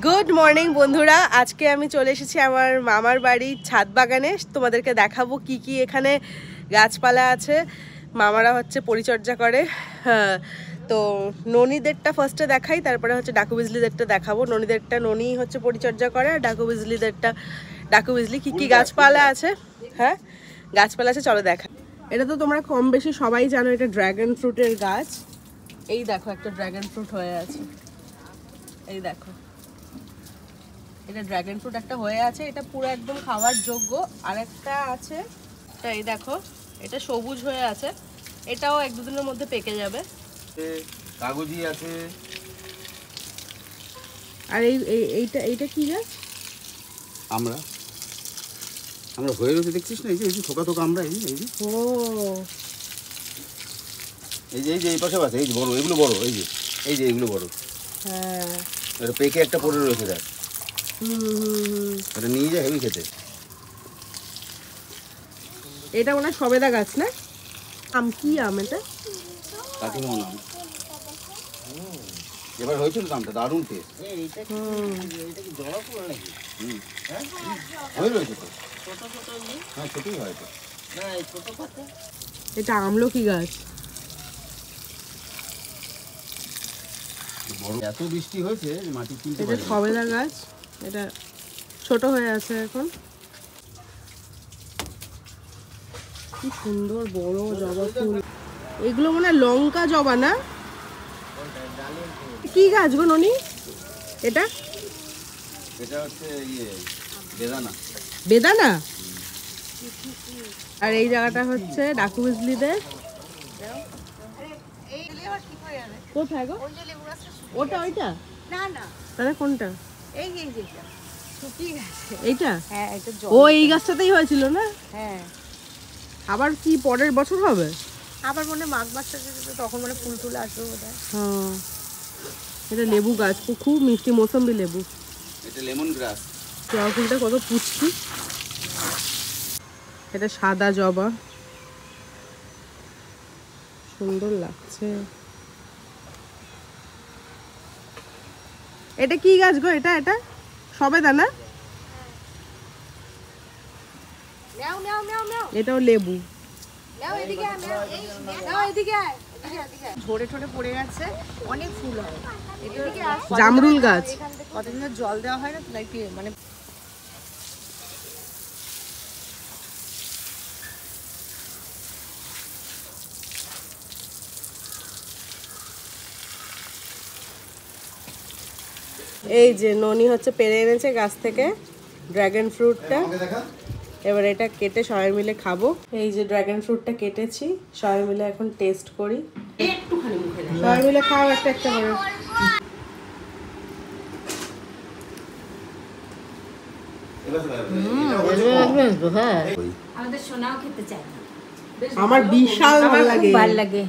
Good morning বন্ধুরা, আজকে আমি চলে এসেছি আমার মামার বাড়ির ছাদ বাগানে। তোমাদেরকে দেখাবো কি কি এখানে গাছপালা আছে। মামারা হচ্ছে পরিচর্যা করে। হ্যাঁ, তো ননীদেরটা ফার্স্টে দেখাই, তারপরে হচ্ছে ডাকু বিজলিদেরটা দেখাবো। ননীদেরটা ননী হচ্ছে পরিচর্যা করে, আর ডাকু বিজলিদেরটা ডাকু বিজলি। কি কি গাছপালা আছে, হ্যাঁ গাছপালা আছে, চলো দেখা। এটা তো তোমরা কম বেশি সবাই জানো, এটা ড্রাগন ফ্রুটের গাছ। এই দেখো একটা ড্রাগন ফ্রুট হয়ে আছে, এই দেখো এটা ড্রাগন ফ্রুট একটা হয়ে আছে, এটা পুরো একদম খাওয়ার যোগ্য। আর একটা আছে, এই দেখো এটা সবুজ হয়ে আছে, এটাও এক দুদিনের মধ্যে পেকে যাবে। কাগজি আছে। আর এইটা এইটা কি গাছ? আমরা হয়ে রয়েছে, দেখছিস না? এই যে থোকা থোকা আমরা, এই যে ও এই যে এই পাশে আছে, এই যে বড়, এগুলো বড়, এই যে এগুলো বড়। হ্যাঁ, এটা পেকে একটা পড়ে রয়েছে, দেখ। এটা নিয়ে যা, হেভি খেতে। এটা মনে হয় সবেদা গাছ না? আম কি আম এটা? কাকিমা নাম। এবার হয়েছিল দামটা দারুণ টেস্ট। হয়ে রয়েছে তো, হ্যাঁ ছোটই হয় তো। এটা আমলকি গাছ। এত বৃষ্টি হয়েছে মাটি কিনতে এটা সবেদা গাছ, এটা ছোট হয়ে আছে এখন। কি সুন্দর বড় জবা ফুল। এগুলো মনে হয় লঙ্কা জবা না? কি গাছ গো ননি এটা? এটা হচ্ছে বেদানা। বেদানা? আর এই জায়গাটা হচ্ছে ডাকু বিজলিদের। কোথায় গো? ওটা ওইটা না না, তাহলে কোনটা? এই এইটা শুকিয়ে গেছে। এইটা? হ্যাঁ, এটা ও এই গাছটাতেই হয়েছিল না? হ্যাঁ। আবার কি পরের বছর হবে? আবার মনে মাঘ মাসটা তখন মনে ফুল টুল আসবে বোধহয়। হ্যাঁ, এটা লেবু গাছ, খুব মিষ্টি মৌসম্বি লেবু। এটা লেমন গ্রাস। জবা ফুলটা কত পুষ্টি। এটা সাদা জবা, সুন্দর লাগছে। এটা কি গাছ গো? এটা এটা সবেদা না? এটাও লেবু। ঝরে ঠরে পড়ে গেছে, অনেক ফুল হয়। জামরুল গাছ কতদিন জল দেওয়া হয় না, তাই মানে এই যে ননি হচ্ছে পেরে এনেছে গাছ থেকে ড্রাগন ফ্রুটটা। এবার এটা কেটে সবাই মিলে খাবো। এই যে ড্রাগন ফ্রুটটা কেটেছি, সবাই মিলে এখন টেস্ট করি। একটুখানি মুখে দাও, সবাই মিলে খাও একটা একটা করে। আমাদের সোনাও খেতে চায় না। আমার বিশাল ভালো লাগে, ভালো লাগে।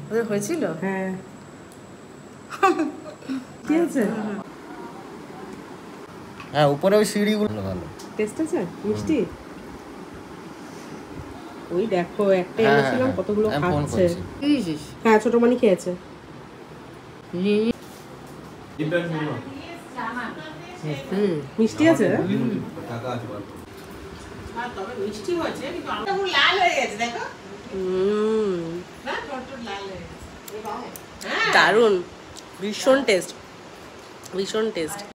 ওদের হয়েছিল? হ্যাঁ। কি আছে? হ্যাঁ, উপরে ওই সিঁড়িগুলো ভালো। টেস্ট আছে মিষ্টি। ওই দেখো একটা এনেছিলাম, কতগুলো খাচ্ছে। হ্যাঁ, ছোট মানি খেয়েছে। মিষ্টি আছে? দারুন, ভীষণ টেস্ট, ভীষণ টেস্ট।